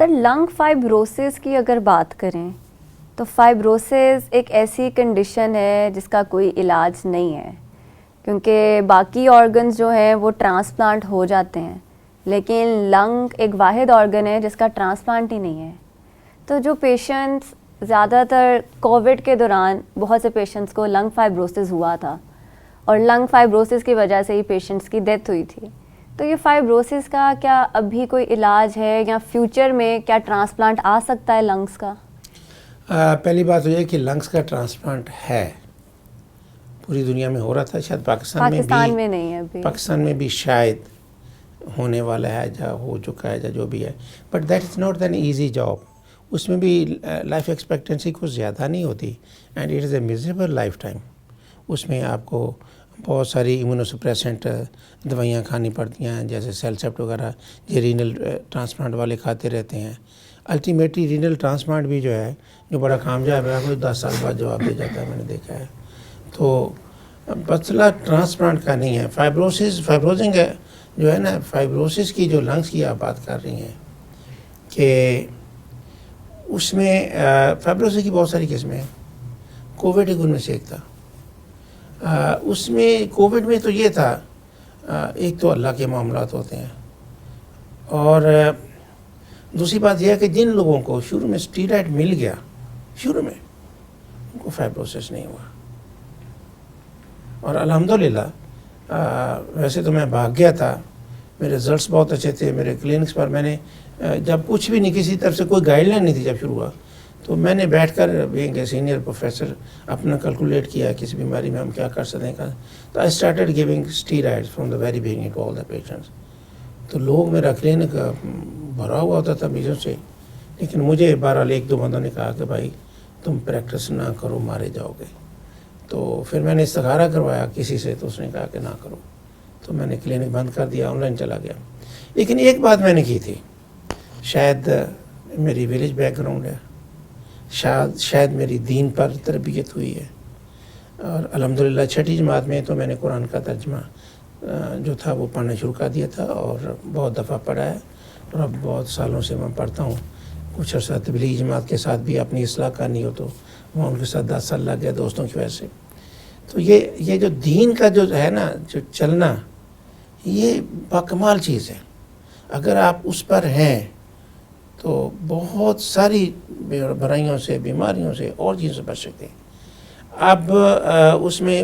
سر لنگ fibrosis کی اگر بات کریں تو فائبروسس ایک ایسی کنڈیشن ہے جس کا کوئی علاج نہیں ہے، کیونکہ باقی آرگنز جو ہیں وہ ٹرانسپلانٹ ہو جاتے ہیں، لیکن لنگ ایک واحد آرگن ہے جس کا ٹرانسپلانٹ ہی نہیں ہے. تو جو پیشنٹس زیادہ تر کووڈ کے دوران بہت سے پیشنٹس کو لنگ فائبروسس ہوا تھا اور لنگ فائبروسس کی وجہ سے ہی پیشنٹس کی ڈیتھ ہوئی تھی. تو یہ فائبروسس کا کیا ابھی کوئی علاج ہے یا فیوچر میں کیا ٹرانسپلانٹ آ سکتا ہے لنگس کا؟ پہلی بات یہ ہے کہ لنگس کا ٹرانسپلانٹ ہے، پوری دنیا میں ہو رہا تھا، شاید پاکستان میں نہیں ہے ابھی. پاکستان میں بھی شاید ہونے والا ہے، یا ہو چکا ہے، یا جو بھی ہے. But that is not an easy job. اس میں بھی لائف ایکسپیکٹنسی کچھ زیادہ نہیں ہوتی، and it is a miserable life time. اس میں آپ کو بہت ساری امیونوسپریسنٹ دوائیاں کھانی پڑتی ہیں، جیسے سیلسیپٹ وغیرہ، یہ رینل ٹرانسپلانٹ والے کھاتے رہتے ہیں. الٹیمیٹلی رینل ٹرانسپلانٹ بھی جو ہے جو بڑا کامیاب ہے، کوئی 10 سال بعد جواب دے جاتا ہے، میں نے دیکھا ہے. تو مسئلہ ٹرانسپلانٹ کا نہیں ہے. فائبروزنگ ہے جو ہے نا، فائبروسس کی جو لنگس کی آپ بات کر رہی ہیں کہ اس میں فائبروسس کی بہت ساری قسمیں ہیں. کووڈ ایک ان میں سے ایک تھا. اس میں کووڈ میں تو یہ تھا، ایک تو اللہ کے معاملات ہوتے ہیں، اور دوسری بات یہ ہے کہ جن لوگوں کو شروع میں اسٹیرائڈ مل گیا، شروع میں ان کو فائبروسس نہیں ہوا. اور الحمدللہ ویسے تو میں بھاگ گیا تھا، میرے رزلٹس بہت اچھے تھے میرے کلینکس پر. میں نے جب کچھ بھی نہیں، کسی طرف سے کوئی گائیڈ لائن نہیں تھی جب شروع ہوا، تو میں نے بیٹھ کر بینگ اے سینئر پروفیسر اپنا کیلکولیٹ کیا کسی بیماری میں ہم کیا کر سکتے ہیں. تو I started giving steroids from the very beginning to all the patients. تو لوگ میرا کلینک بھرا ہوا ہوتا تھا مریضوں سے، لیکن مجھے بہرحال ایک دو بندوں نے کہا کہ بھائی تم پریکٹس نہ کرو، مارے جاؤ گے. تو پھر میں نے استخارہ کروایا کسی سے، تو اس نے کہا کہ نہ کرو. تو میں نے کلینک بند کر دیا، آن لائن چلا گیا. لیکن ایک بات میں نے کی تھی، شاید میری ویلیج بیک گراؤنڈ ہے، شاید میری دین پر تربیت ہوئی ہے. اور الحمدللہ 6ٹھی جماعت میں تو میں نے قرآن کا ترجمہ جو تھا وہ پڑھنا شروع کر دیا تھا، اور بہت دفعہ پڑھا ہے، اور اب بہت سالوں سے میں پڑھتا ہوں. کچھ عرصہ تبلیغی جماعت کے ساتھ بھی اپنی اصلاح کرنی ہو تو وہاں ان کے ساتھ 10 سال لگ گیا دوستوں کی وجہ سے. تو یہ جو دین کا جو ہے نا، جو چلنا، یہ باکمال چیز ہے. اگر آپ اس پر ہیں تو بہت ساری برائیوں سے، بیماریوں سے اور چیزوں سے بچ سکتے ہیں. اب اس میں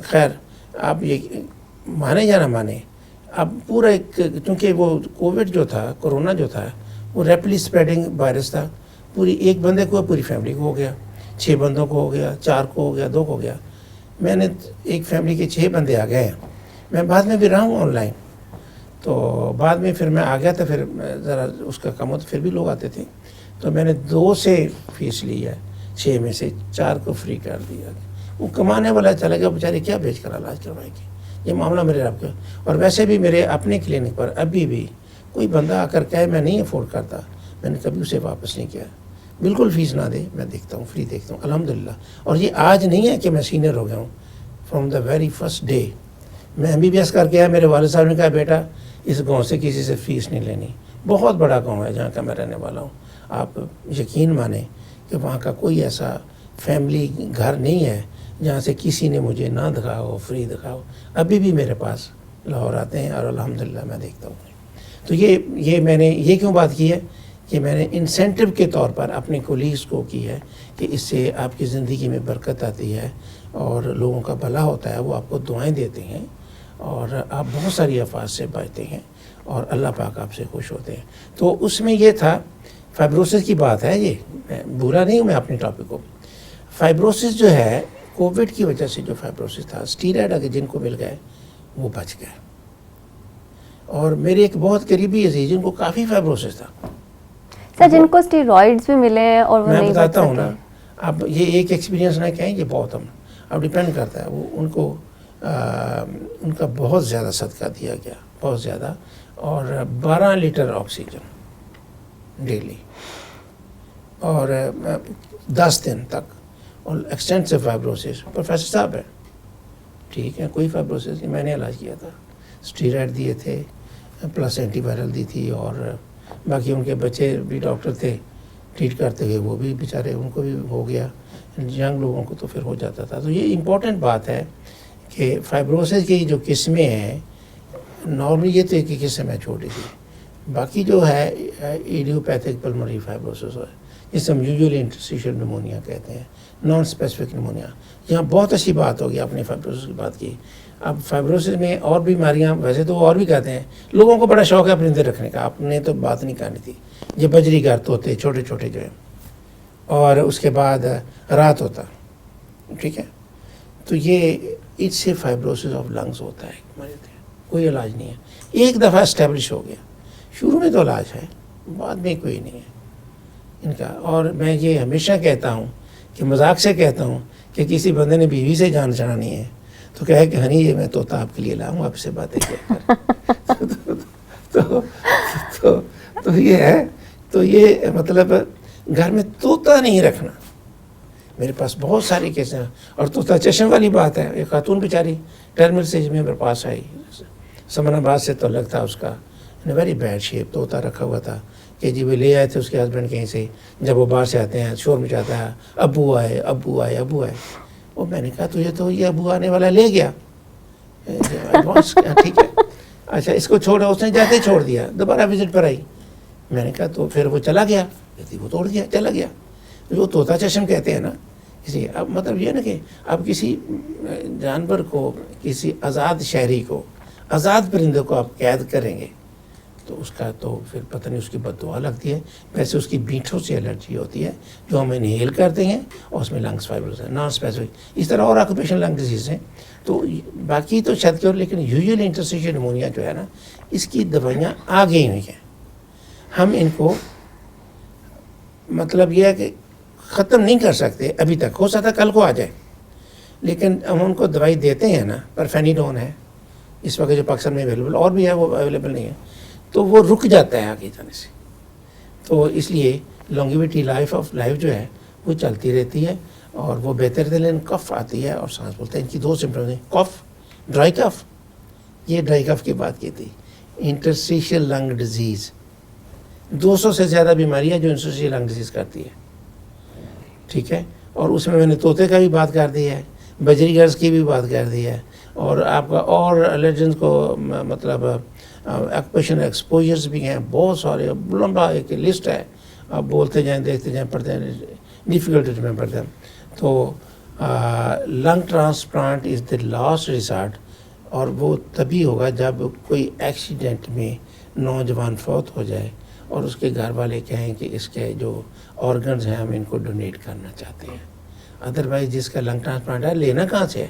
خیر آپ یہ مانے یا نہ مانے، اب پورا ایک، چونکہ وہ کووڈ جو تھا، کرونا جو تھا، وہ ریپڈلی اسپریڈنگ وائرس تھا. پوری ایک بندے کو، پوری فیملی کو ہو گیا، 6 بندوں کو ہو گیا، 4 کو ہو گیا، 2 کو ہو گیا. میں نے ایک فیملی کے 6 بندے آ گئے ہیں. میں بعد میں بھی رہا ہوں آن لائن، تو بعد میں پھر میں آ گیا تھا، پھر ذرا اس کا کم ہوتا، پھر بھی لوگ آتے تھے. تو میں نے 2 سے فیس لی ہے، 6 میں سے 4 کو فری کر دیا. وہ کمانے والا چلا گیا بیچارے، کیا بیچ کر علاج کروائے گی. یہ معاملہ میرے رب کا. اور ویسے بھی میرے اپنے کلینک پر ابھی بھی کوئی بندہ آ کر کہے میں نہیں افورڈ کرتا، میں نے کبھی اسے واپس نہیں کیا. بالکل فیس نہ دے، میں دیکھتا ہوں، فری دیکھتا ہوں الحمدللہ. اور یہ آج نہیں ہے کہ میں سینئر ہو گیا ہوں، from the very first day. میں MBBS کر کے آیا، میرے والد صاحب نے کہا بیٹا اس گاؤں سے کسی سے فیس نہیں لینی. بہت بڑا گاؤں ہے جہاں کا میں رہنے والا ہوں. آپ یقین مانیں کہ وہاں کا کوئی ایسا فیملی گھر نہیں ہے جہاں سے کسی نے مجھے نہ دکھاؤ، فری دکھاؤ. ابھی بھی میرے پاس لاہور آتے ہیں، اور الحمدللہ میں دیکھتا ہوں. تو یہ میں نے یہ کیوں بات کی ہے کہ میں نے انسینٹیو کے طور پر اپنے کولیگس کو کی ہے کہ اس سے آپ کی زندگی میں برکت آتی ہے اور لوگوں کا بھلا ہوتا ہے. وہ آپ کو دعائیں دیتے ہیں اور آپ بہت ساری آفات سے بچتے ہیں، اور اللہ پاک آپ سے خوش ہوتے ہیں. تو اس میں یہ تھا، فائبروسس کی بات ہے. یہ برا نہیں ہوں میں اپنے ٹاپک کو. فائبروسس جو ہے، کووڈ کی وجہ سے جو فائبروسس تھا، اسٹیرائڈ اگر جن کو مل گئے وہ بچ گئے. اور میرے ایک بہت قریبی عزیز جن کو کافی فائبروسس تھا، سر جن کو اسٹیرائڈز بھی ملے ہیں اور وہ میں نہیں بتاتا بچ ہوں نا. اب یہ ایک ایکسپیرینس نہ کہیں، یہ بہت اب ڈیپینڈ کرتا ہے. وہ ان کا بہت زیادہ صدقہ دیا گیا، بہت زیادہ، اور 12 لیٹر آکسیجن ڈیلی، اور 10 دن تک. اور ایکسٹینسو فائبروسس، پروفیسر صاحب ہے، ٹھیک ہے، کوئی فائبروسس نہیں. میں نے علاج کیا تھا، اسٹیرائڈ دیے تھے، پلس اینٹی وائرل دی تھی، اور باقی ان کے بچے بھی ڈاکٹر تھے ٹریٹ کرتے ہوئے، وہ بھی بیچارے ان کو بھی ہو گیا، ینگ لوگوں کو تو پھر ہو جاتا تھا. تو یہ امپورٹنٹ بات ہے کہ فائبروسس کی جو قسمیں ہیں نارملی یہ تو ایک ہی قسم ہے چھوٹی سی، باقی جو ہے ایڈیوپیتھک پلمونری فائبروسس ہے جسے ہم یوزلی انٹرسٹیشل نمونیا کہتے ہیں، نان اسپیسیفک نمونیا. یہاں بہت اچھی بات ہوگی، آپ نے فائبروسس کی بات کی. اب فائبروسس میں اور بیماریاں ویسے تو اور بھی کہتے ہیں، لوگوں کو بڑا شوق ہے پرندے رکھنے کا، آپ نے تو بات نہیں کرنی تھی. یہ بجری گھر طوطے چھوٹے چھوٹے جو ہیں، اور اس کے بعد رات ہوتا، ٹھیک ہے. تو یہ اس سے فائبروسس آف لنگس ہوتا ہے، کوئی علاج نہیں ہے. ایک دفعہ اسٹیبلش ہو گیا، شروع میں تو علاج ہے، بعد میں کوئی نہیں ہے ان کا. اور میں یہ ہمیشہ کہتا ہوں کہ مذاق سے کہتا ہوں کہ کسی بندے نے بیوی سے جان چڑھانی ہے تو کہے کہ ہنی یہ میں طوطا آپ کے لیے لاؤں آپ سے باتیں کیا کر. تو یہ ہے، تو یہ مطلب گھر میں طوطا نہیں رکھنا. میرے پاس بہت ساری کیسیں ہیں. اور طوطا چشم والی بات ہے، ایک خاتون بیچاری ٹرمل سے میرے پاس آئی، سمن آباد سے تعلق تھا اس کا، ویری بیڈ شیپ، طوطا رکھا ہوا تھا کہ جی وہ لے آئے تھے اس کے ہسبینڈ کہیں سے. جب وہ باہر سے آتے ہیں شور مچاتا ہے، ابو آئے ابو آئے ابو آئے. وہ میں نے کہا تجھے تو یہ ابو آنے والا لے گیا، ٹھیک ہے اچھا اس کو چھوڑا. اس نے جاتے ہی چھوڑ دیا، دوبارہ وزٹ پر آئی. میں نے کہا تو پھر وہ چلا گیا، کہتی وہ توڑ گیا چلا گیا. جو طوطا چشم کہتے ہیں نا، اسی اب مطلب یہ نا کہ آپ کسی جانور کو، کسی آزاد شہری کو، آزاد پرندے کو آپ قید کریں گے تو اس کا تو پھر پتہ نہیں اس کی بد دعا لگتی ہے. ویسے اس کی بینٹوں سے الرجی ہوتی ہے جو ہم انہیل کرتے ہیں، اور اس میں لنگس فائبروس ہے نان اسپیسیفک. اس طرح اور آکوپیشن لنگ ڈیزیز ہیں. تو باقی تو شاید کیوں، لیکن یوزلی انٹرسٹیشل نمونیا جو ہے نا، اس کی دوائیاں آ گئی ہوئی ہیں. ہم ان کو مطلب یہ ہے کہ ختم نہیں کر سکتے ابھی تک، ہو سکتا کل کو آ جائے، لیکن ہم ان کو دوائی دیتے ہیں نا. پرفینیڈون ہے اس وقت جو پاکستان میں اویلیبل، اور بھی ہے وہ اویلیبل نہیں ہے، تو وہ رک جاتا ہے آگے جانے سے. تو اس لیے لانگیویٹی لائف آف لائف جو ہے وہ چلتی رہتی ہے اور وہ بہتر دل. کف آتی ہے اور سانس بولتے ہیں. ان کی دو سمپٹمز ہیں، کف، ڈرائی کف. یہ ڈرائی کف کی بات کی تھی. انٹرسٹیشل لنگ ڈیزیز 200 سے زیادہ بیماریاں جو انٹرسٹیشل لنگ ڈیزیز کرتی ہے، ٹھیک ہے. اور اس میں نے طوطے کا بھی بات کر دی ہے، بجری گرز کی بھی بات کر دی ہے، اور آپ کا اور الرجنس کو مطلب آکوپیشن ایکسپوجرز بھی ہیں بہت سارے، لمبا ایک لسٹ ہے. آپ بولتے جائیں دیکھتے جائیں پڑھتے ہیں، ڈیفیکلٹ ٹو ریممبر دیم. تو lung transplant is the last resort, اور وہ تبھی ہوگا جب کوئی ایکسیڈنٹ میں نوجوان فوت ہو جائے اور اس کے گھر والے کہیں کہ اس کے جو آرگنز ہیں ہم ان کو ڈونیٹ کرنا چاہتے ہیں. ادروائز جس کا لنگ ٹرانسپلانٹ ہے لینا کہاں سے ہے،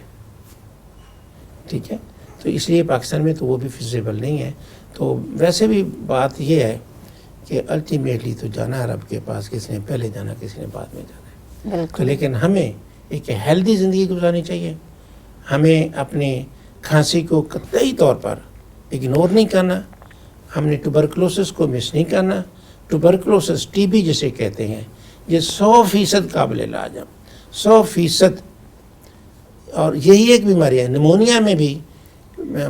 ٹھیک ہے. تو اس لیے پاکستان میں تو وہ بھی فیزیبل نہیں ہے. تو ویسے بھی بات یہ ہے کہ الٹیمیٹلی تو جانا ہے رب کے پاس، کسی نے پہلے جانا کسی نے بعد میں جانا ہے. تو لیکن ہمیں ایک ہیلدی زندگی گزارنی چاہیے. ہمیں اپنی کھانسی کو قطعی طور پر اگنور نہیں کرنا. ہم نے ٹوبرکلوسس کو مس نہیں کرنا. ٹوبرکلوسس ٹی بی جسے کہتے ہیں، یہ 100% قابل علاج ہے، 100%. اور یہی ایک بیماری ہے. نمونیا میں بھی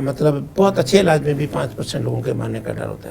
مطلب بہت اچھے علاج میں بھی 5% لوگوں کے مارنے کا ڈر ہوتا ہے.